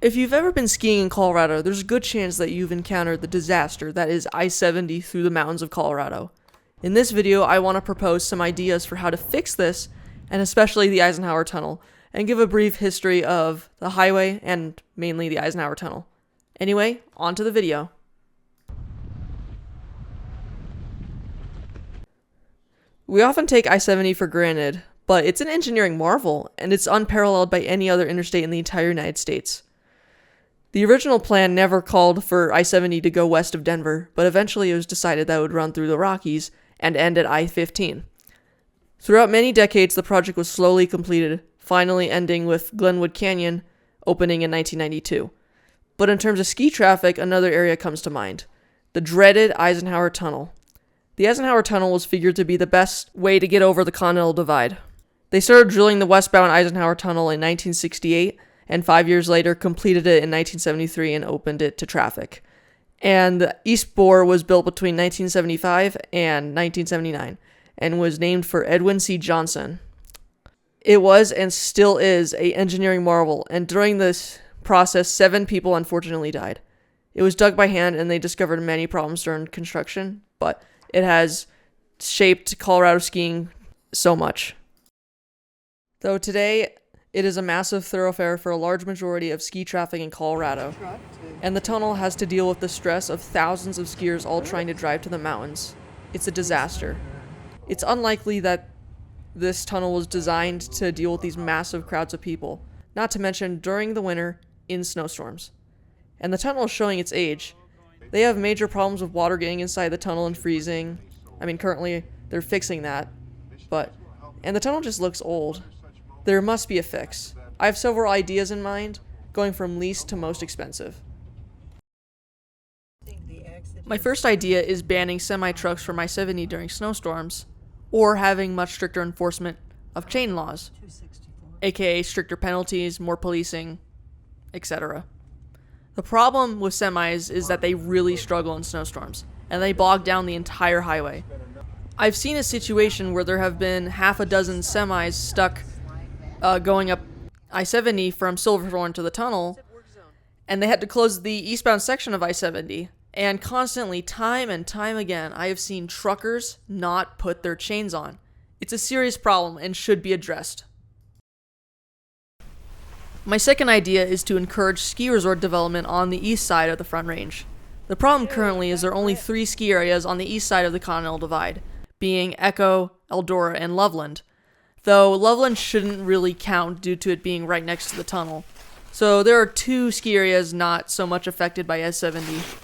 If you've ever been skiing in Colorado, there's a good chance that you've encountered the disaster that is I-70 through the mountains of Colorado. In this video, I want to propose some ideas for how to fix this, and especially the Eisenhower Tunnel, and give a brief history of the highway and mainly the Eisenhower Tunnel. Anyway, on to the video. We often take I-70 for granted, but it's an engineering marvel, and it's unparalleled by any other interstate in the entire United States. The original plan never called for I-70 to go west of Denver, but eventually it was decided that it would run through the Rockies and end at I-15. Throughout many decades, the project was slowly completed, finally ending with Glenwood Canyon opening in 1992. But in terms of ski traffic, another area comes to mind: the dreaded Eisenhower Tunnel. The Eisenhower Tunnel was figured to be the best way to get over the Continental Divide. They started drilling the westbound Eisenhower Tunnel in 1968, and 5 years later completed it in 1973 and opened it to traffic. And the East Bore was built between 1975 and 1979, and was named for Edwin C. Johnson. It was and still is an engineering marvel, and during this process, 7 people unfortunately died. It was dug by hand, and they discovered many problems during construction, but it has shaped Colorado skiing so much. Though today, it is a massive thoroughfare for a large majority of ski traffic in Colorado, and the tunnel has to deal with the stress of thousands of skiers all trying to drive to the mountains. It's a disaster. It's unlikely that this tunnel was designed to deal with these massive crowds of people, not to mention during the winter in snowstorms. And the tunnel is showing its age. They have major problems with water getting inside the tunnel and freezing. Currently they're fixing that, and the tunnel just looks old. There must be a fix. I have several ideas in mind, going from least to most expensive. My first idea is banning semi-trucks from I-70 during snowstorms, or having much stricter enforcement of chain laws, aka stricter penalties, more policing, etc. The problem with semis is that they really struggle in snowstorms, and they bog down the entire highway. I've seen a situation where there have been half a dozen semis stuck going up I-70 from Silverthorne to the tunnel, and they had to close the eastbound section of I-70. And constantly, time and time again, I have seen truckers not put their chains on. It's a serious problem and should be addressed. My second idea is to encourage ski resort development on the east side of the Front Range. The problem currently is there are only 3 ski areas on the east side of the Continental Divide, being Echo, Eldora, and Loveland. Though Loveland shouldn't really count due to it being right next to the tunnel. So there are 2 ski areas not so much affected by I-70.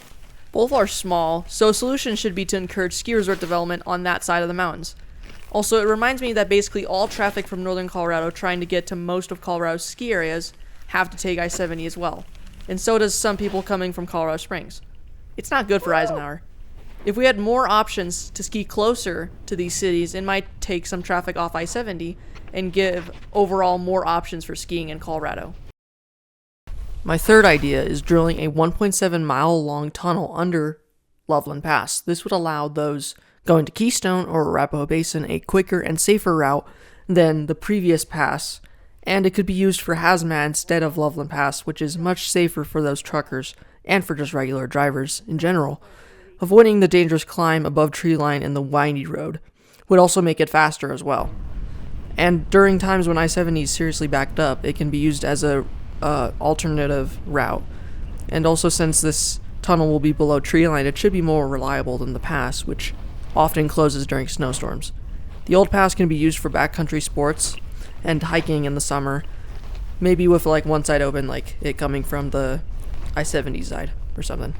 Both are small, so a solution should be to encourage ski resort development on that side of the mountains. Also, it reminds me that basically all traffic from northern Colorado trying to get to most of Colorado's ski areas have to take I-70 as well. And so does some people coming from Colorado Springs. It's not good for Eisenhower. If we had more options to ski closer to these cities, it might take some traffic off I-70 and give overall more options for skiing in Colorado. My third idea is drilling a 1.7 mile long tunnel under Loveland Pass. This would allow those going to Keystone or Arapahoe Basin a quicker and safer route than the previous pass, and it could be used for hazmat instead of Loveland Pass, which is much safer for those truckers and for just regular drivers in general. Avoiding the dangerous climb above tree line and the windy road would also make it faster as well. And during times when I-70 is seriously backed up, it can be used as a alternative route. And also, since this tunnel will be below tree line, it should be more reliable than the pass, which often closes during snowstorms. The old pass can be used for backcountry sports and hiking in the summer, maybe with one side open, like it coming from the I-70 side or something.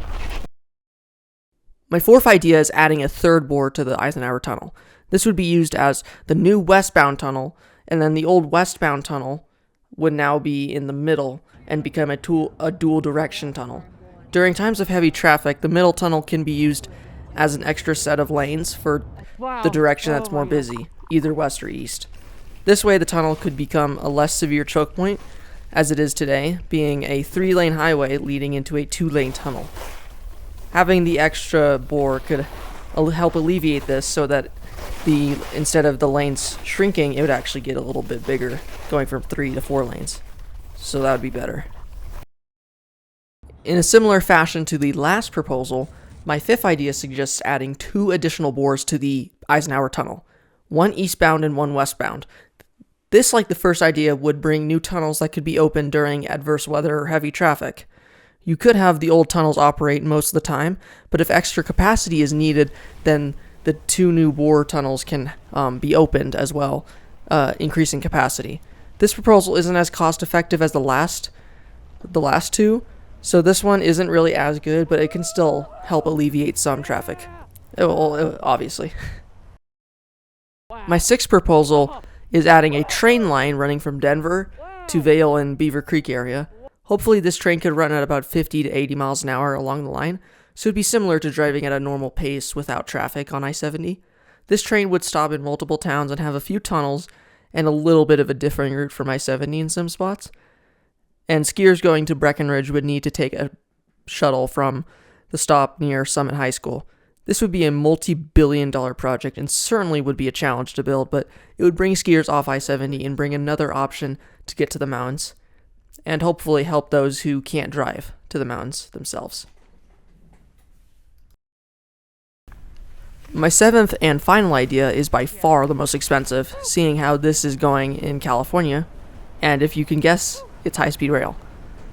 My fourth idea is adding a third bore to the Eisenhower Tunnel. This would be used as the new westbound tunnel, and then the old westbound tunnel would now be in the middle and become a dual direction tunnel. During times of heavy traffic, the middle tunnel can be used as an extra set of lanes for the direction that's more busy, either west or east. This way the tunnel could become a less severe choke point, as it is today, being a 3-lane highway leading into a 2-lane tunnel. Having the extra bore could help alleviate this so that instead of the lanes shrinking, it would actually get a little bit bigger, going from 3 to 4 lanes. So that would be better. In a similar fashion to the last proposal, my fifth idea suggests adding 2 additional bores to the Eisenhower Tunnel, one eastbound and one westbound. This, like the first idea, would bring new tunnels that could be opened during adverse weather or heavy traffic. You could have the old tunnels operate most of the time, but if extra capacity is needed, then the 2 new bore tunnels can be opened as well, increasing capacity. This proposal isn't as cost effective as the last 2, so this one isn't really as good, but it can still help alleviate some traffic. Obviously. My sixth proposal is adding a train line running from Denver to Vail and Beaver Creek area. Hopefully this train could run at about 50 to 80 miles an hour along the line, so it'd be similar to driving at a normal pace without traffic on I-70. This train would stop in multiple towns and have a few tunnels and a little bit of a differing route from I-70 in some spots. And skiers going to Breckenridge would need to take a shuttle from the stop near Summit High School. This would be a multi-billion-dollar project and certainly would be a challenge to build, but it would bring skiers off I-70 and bring another option to get to the mountains, and hopefully help those who can't drive to the mountains themselves. My seventh and final idea is by far the most expensive, seeing how this is going in California, and if you can guess, it's high-speed rail.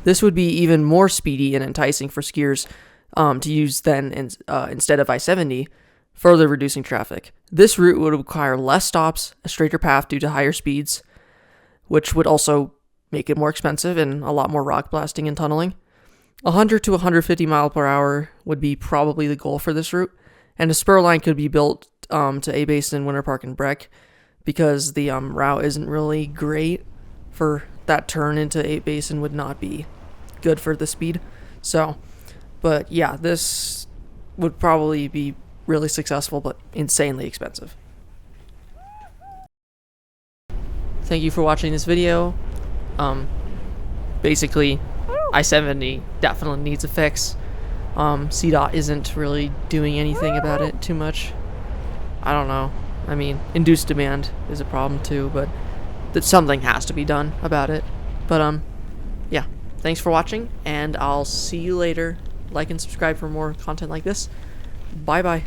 This would be even more speedy and enticing for skiers to use instead of I-70, further reducing traffic. This route would require less stops, a straighter path due to higher speeds, which would also make it more expensive and a lot more rock blasting and tunneling. 100 to 150 mile per hour would be probably the goal for this route, and a spur line could be built to A Basin, Winter Park, and Breck, because the route isn't really great for that turn into 8 Basin would not be good for the speed. So, but yeah, this would probably be really successful, but insanely expensive. Thank you for watching this video. Basically, I-70 definitely needs a fix. CDOT isn't really doing anything about it too much. I don't know. I mean, induced demand is a problem too, but that something has to be done about it. But yeah, thanks for watching, and I'll see you later. Like and subscribe for more content like this. Bye bye.